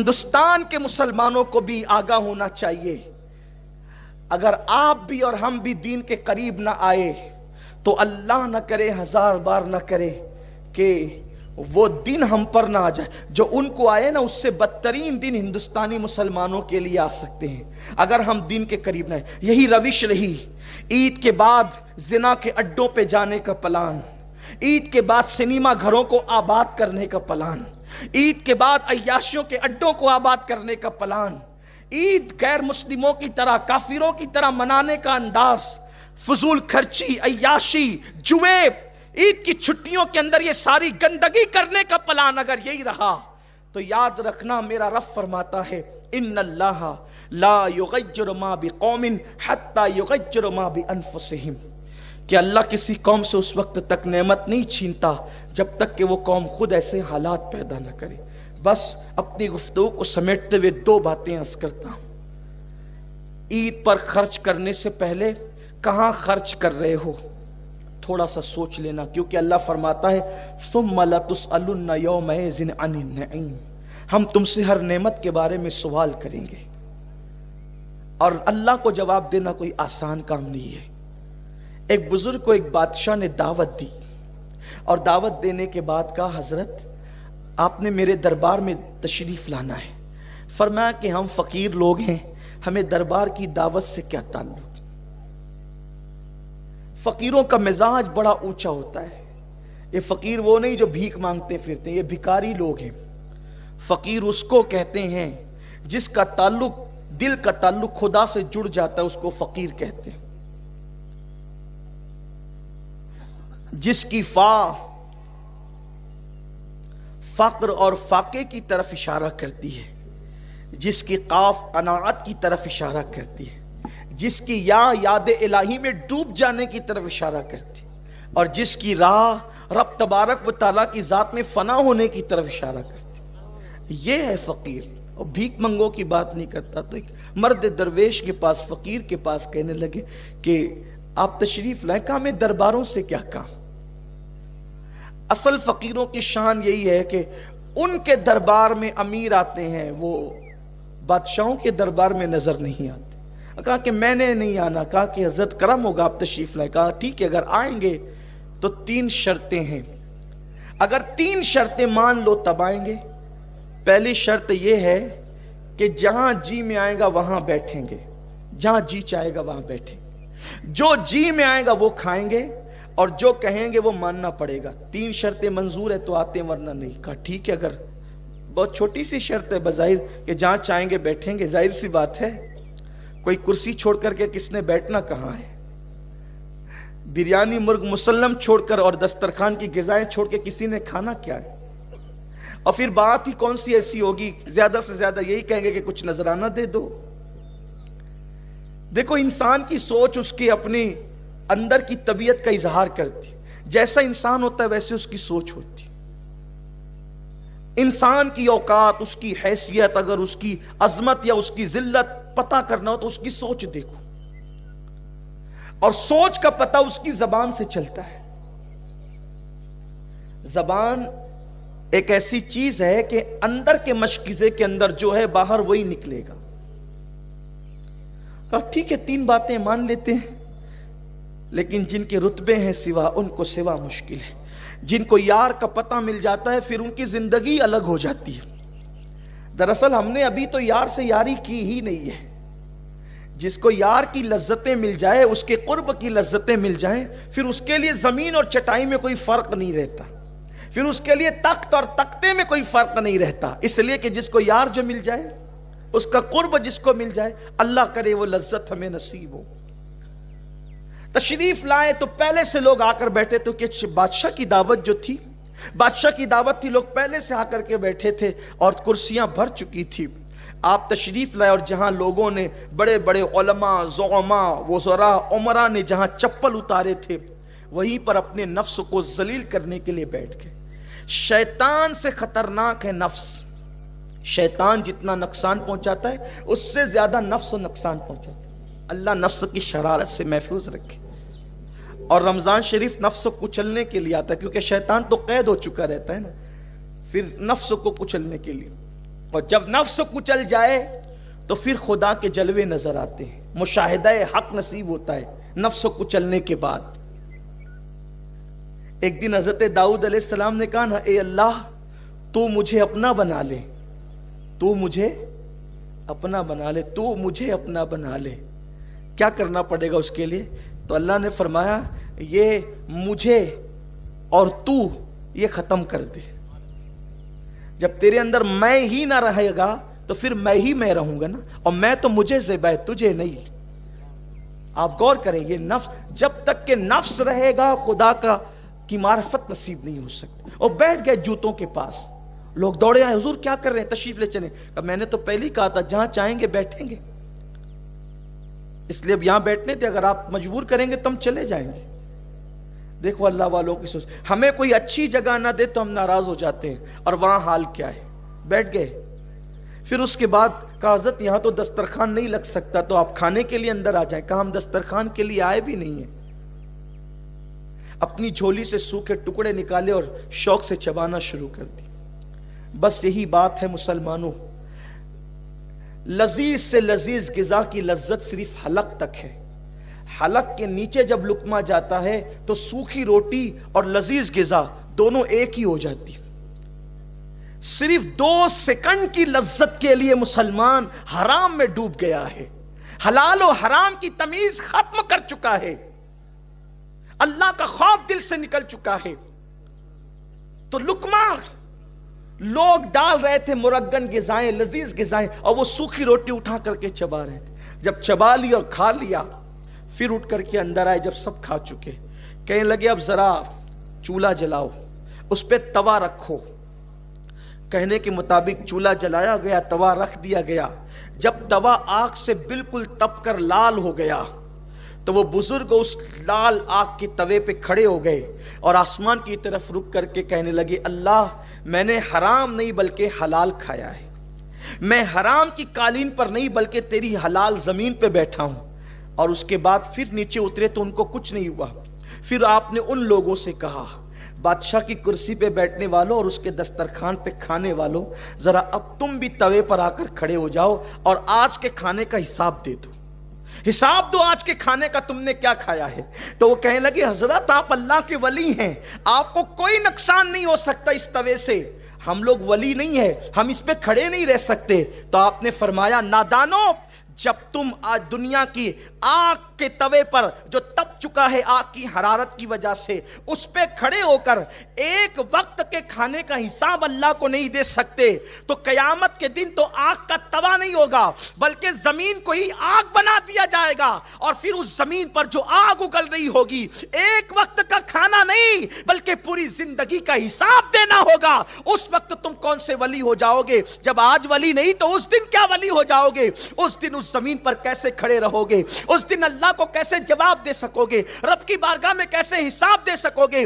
ہندوستان کے مسلمانوں کو بھی آگاہ ہونا چاہیے، اگر آپ بھی اور ہم بھی دین کے قریب نہ آئے تو اللہ نہ کرے، ہزار بار نہ کرے کہ وہ دن ہم پر نہ آ جائے جو ان کو آئے نا، اس سے بدترین دن ہندوستانی مسلمانوں کے لیے آ سکتے ہیں اگر ہم دین کے قریب نہ آئے۔ یہی روش رہی، عید کے بعد زنا کے اڈوں پہ جانے کا پلان، عید کے بعد سنیما گھروں کو آباد کرنے کا پلان، عید کے بعد عیاشیوں کے اڈوں کو آباد کرنے کا پلان، عید غیر مسلموں کی طرح، کافروں کی طرح منانے کا انداز، فضول خرچی، عیاشی، جوے، عید کی چھٹیوں کے اندر یہ ساری گندگی کرنے کا پلان اگر یہی رہا تو یاد رکھنا میرا رب فرماتا ہے ان اللہ لا یغیر ما بقوم حتی یغیر ما بانفسہم، کہ اللہ کسی قوم سے اس وقت تک نعمت نہیں چھینتا جب تک کہ وہ قوم خود ایسے حالات پیدا نہ کرے۔ بس اپنی گفتگو کو سمیٹتے ہوئے دو باتیں عرض کرتا ہوں۔ عید پر خرچ کرنے سے پہلے کہاں خرچ کر رہے ہو تھوڑا سا سوچ لینا، کیونکہ اللہ فرماتا ہے ثم لتسألن یومئذ عن النعیم، ہم تم سے ہر نعمت کے بارے میں سوال کریں گے، اور اللہ کو جواب دینا کوئی آسان کام نہیں ہے۔ ایک بزرگ کو ایک بادشاہ نے دعوت دی، اور دعوت دینے کے بعد کہا حضرت آپ نے میرے دربار میں تشریف لانا ہے۔ فرمایا کہ ہم فقیر لوگ ہیں، ہمیں دربار کی دعوت سے کیا تعلق۔ فقیروں کا مزاج بڑا اونچا ہوتا ہے، یہ فقیر وہ نہیں جو بھیک مانگتے پھرتے ہیں، یہ بھکاری لوگ ہیں۔ فقیر اس کو کہتے ہیں جس کا تعلق، دل کا تعلق خدا سے جڑ جاتا ہے، اس کو فقیر کہتے ہیں۔ جس کی فا فقر اور فاقے کی طرف اشارہ کرتی ہے، جس کی قاف قناعت کی طرف اشارہ کرتی ہے، جس کی یا یاد الہی میں ڈوب جانے کی طرف اشارہ کرتی ہے، اور جس کی راہ رب تبارک و تعالیٰ کی ذات میں فنا ہونے کی طرف اشارہ کرتی ہے، یہ ہے فقیر۔ اور بھیک منگوں کی بات نہیں کرتا، تو ایک مرد درویش کے پاس، فقیر کے پاس کہنے لگے کہ آپ تشریف لائیں۔ کہا میں درباروں سے کیا کام۔ اصل فقیروں کی شان یہی ہے کہ ان کے دربار میں امیر آتے ہیں، وہ بادشاہوں کے دربار میں نظر نہیں آتے۔ کہا کہ میں نے نہیں آنا۔ کہا کہ حضرت کرم ہوگا آپ تشریف لائیں۔ کہا ٹھیک ہے، اگر آئیں گے تو 3 شرطیں ہیں، اگر 3 شرطیں مان لو تب آئیں گے۔ پہلی شرط یہ ہے کہ جہاں جی میں آئے گا وہاں بیٹھیں گے، جہاں جی چاہے گا وہاں بیٹھیں گے، جو جی میں آئے گا وہ کھائیں گے، اور جو کہیں گے وہ ماننا پڑے گا۔ 3 شرطیں منظور ہے تو آتے ہیں، ورنہ نہیں۔ کہا ٹھیک ہے، اگر بہت چھوٹی سی شرط ہے بظاہر کہ جہاں چاہیں گے بیٹھیں گے، ظاہر سی بات ہے، کوئی کرسی چھوڑ کر کے کس نے بیٹھنا کہاں ہے؟ بریانی مرغ مسلم چھوڑ کر اور دسترخوان کی غذائیں چھوڑ کے کسی نے کھانا کیا ہے؟ اور پھر بات ہی کون سی ایسی ہوگی، زیادہ سے زیادہ یہی کہیں گے کہ کچھ نذرانہ دے دو۔ دیکھو انسان کی سوچ اس کی اپنی اندر کی طبیعت کا اظہار کرتی، جیسا انسان ہوتا ہے ویسے اس کی سوچ ہوتی۔ انسان کی اوقات، اس کی حیثیت، اگر اس کی عظمت یا اس کی ذلت پتہ کرنا ہو تو اس کی سوچ دیکھو، اور سوچ کا پتہ اس کی زبان سے چلتا ہے۔ زبان ایک ایسی چیز ہے کہ اندر کے مشکیزے کے اندر جو ہے باہر وہی نکلے گا۔ کہا ٹھیک ہے 3 باتیں مان لیتے ہیں، لیکن جن کے رتبے ہیں سوا، ان کو سوا مشکل ہے۔ جن کو یار کا پتہ مل جاتا ہے پھر ان کی زندگی الگ ہو جاتی ہے۔ دراصل ہم نے ابھی تو یار سے یاری کی ہی نہیں ہے۔ جس کو یار کی لذتیں مل جائے، اس کے قرب کی لذتیں مل جائیں، پھر اس کے لیے زمین اور چٹائی میں کوئی فرق نہیں رہتا، پھر اس کے لیے تخت اور تختے میں کوئی فرق نہیں رہتا، اس لیے کہ جس کو یار جو مل جائے، اس کا قرب جس کو مل جائے، اللہ کرے وہ لذت ہمیں نصیب ہو۔ تشریف لائے تو پہلے سے لوگ آ کر بیٹھے، تو کہ بادشاہ کی دعوت جو تھی، بادشاہ کی دعوت تھی، لوگ پہلے سے آ کر کے بیٹھے تھے اور کرسیاں بھر چکی تھی۔ آپ تشریف لائے اور جہاں لوگوں نے، بڑے بڑے علماء، زعماء، وزراء، عمراء نے جہاں چپل اتارے تھے، وہیں پر اپنے نفس کو ذلیل کرنے کے لیے بیٹھ گئے۔ شیطان سے خطرناک ہے نفس۔ شیطان جتنا نقصان پہنچاتا ہے اس سے زیادہ نفس کو نقصان پہنچاتا ہے۔ اللہ نفس کی شرارت سے محفوظ رکھے۔ اور رمضان شریف نفس کو کچلنے کے لیے آتا ہے، کیونکہ شیطان تو قید ہو چکا رہتا ہے نا، پھر نفس کو کچلنے کے لیے۔ اور جب نفس کچل جائے تو پھر خدا کے جلوے نظر آتے ہیں، مشاہدہ حق نصیب ہوتا ہے نفس کچلنے کے بعد۔ ایک دن حضرت داؤد علیہ السلام نے کہا نا، اے اللہ تو مجھے اپنا بنا لے، تو مجھے اپنا بنا لے، تو مجھے اپنا بنا لے۔ کیا کرنا پڑے گا اس کے لیے؟ تو اللہ نے فرمایا یہ مجھے اور تو یہ ختم کر دے۔ جب تیرے اندر میں ہی نہ رہے گا تو پھر میں ہی میں رہوں گا نا، اور میں تو مجھے ذبح ہے، تجھے نہیں۔ آپ غور کریں، یہ نفس جب تک کہ نفس رہے گا خدا کی معرفت نصیب نہیں ہو سکتی۔ اور بیٹھ گئے جوتوں کے پاس، لوگ دوڑے آئے، حضور کیا کر رہے ہیں؟ تشریف لے چلیں۔ میں نے تو پہلے ہی کہا تھا جہاں چاہیں گے بیٹھیں گے، اس لیے اب یہاں بیٹھنے تھے، اگر آپ مجبور کریں گے تو ہم چلے جائیں گے۔ دیکھو اللہ والوں کی سوچ، ہمیں کوئی اچھی جگہ نہ دے تو ہم ناراض ہو جاتے ہیں، اور وہاں حال کیا ہے؟ بیٹھ گئے۔ پھر اس کے بعد کہا حضرت یہاں تو دسترخوان نہیں لگ سکتا، تو آپ کھانے کے لیے اندر آ جائیں۔ کہا ہم دسترخوان کے لیے آئے بھی نہیں ہیں۔ اپنی جھولی سے سوکھے ٹکڑے نکالے اور شوق سے چبانا شروع کر دی۔ بس یہی بات ہے مسلمانوں، لذیذ سے لذیذ غذا کی لذت صرف حلق تک ہے۔ حلق کے نیچے جب لقمہ جاتا ہے تو سوکھی روٹی اور لذیذ غذا دونوں ایک ہی ہو جاتی۔ صرف 2 سیکنڈ کی لذت کے لیے مسلمان حرام میں ڈوب گیا ہے، حلال و حرام کی تمیز ختم کر چکا ہے، اللہ کا خوف دل سے نکل چکا ہے۔ تو لقمہ لوگ ڈال رہے تھے مرگن غذائیں، لذیذ غذائیں، اور وہ سوکھی روٹی اٹھا کر کے چبا رہے تھے۔ جب چبا لی اور کھا لیا، پھر اٹھ کر کے اندر آئے، جب سب کھا چکے، کہنے لگے اب ذرا چولہا جلاؤ، اس پہ توا رکھو۔ کہنے کے مطابق چولہا جلایا گیا، توا رکھ دیا گیا۔ جب توا آگ سے بالکل تپ کر لال ہو گیا تو وہ بزرگ اس لال آگ کے توے پہ کھڑے ہو گئے اور آسمان کی طرف رک کر کے کہنے لگے اللہ میں نے حرام نہیں بلکہ حلال کھایا ہے، میں حرام کی قالین پر نہیں بلکہ تیری حلال زمین پہ بیٹھا ہوں۔ اور اس کے بعد پھر نیچے اترے تو ان کو کچھ نہیں ہوا۔ پھر آپ نے ان لوگوں سے کہا بادشاہ کی کرسی پہ بیٹھنے والوں اور اس کے دسترخوان پہ کھانے والوں، ذرا اب تم بھی توے پر آ کر کھڑے ہو جاؤ اور آج کے کھانے کا حساب دے دو، حساب دو آج کے کھانے کا، تم نے کیا کھایا ہے۔ تو وہ کہنے لگے حضرت آپ اللہ کے ولی ہیں، آپ کو کوئی نقصان نہیں ہو سکتا اس توے سے، ہم لوگ ولی نہیں ہیں، ہم اس پہ کھڑے نہیں رہ سکتے۔ تو آپ نے فرمایا نادانو، جب تم آج دنیا کی آگ کے توے پر جو تپ چکا ہے آگ کی حرارت کی وجہ سے، اس پہ کھڑے ہو کر ایک وقت کے کھانے کا حساب اللہ کو نہیں دے سکتے، تو قیامت کے دن تو آگ کا توا نہیں ہوگا بلکہ زمین کو ہی آگ بنا دیا جائے گا، اور پھر اس زمین پر جو آگ اگل رہی ہوگی ایک وقت کا کھانا نہیں بلکہ پوری زندگی کا حساب دینا ہوگا۔ اس وقت تم کون سے ولی ہو جاؤ گے؟ جب آج ولی نہیں تو اس دن کیا ولی ہو جاؤ گے؟ اس دن اس زمین پر کیسے کھڑے رہو گے؟ اس دن اللہ کو کیسے جواب دے سکو گے؟ رب کی بارگاہ میں کیسے حساب دے سکو گے؟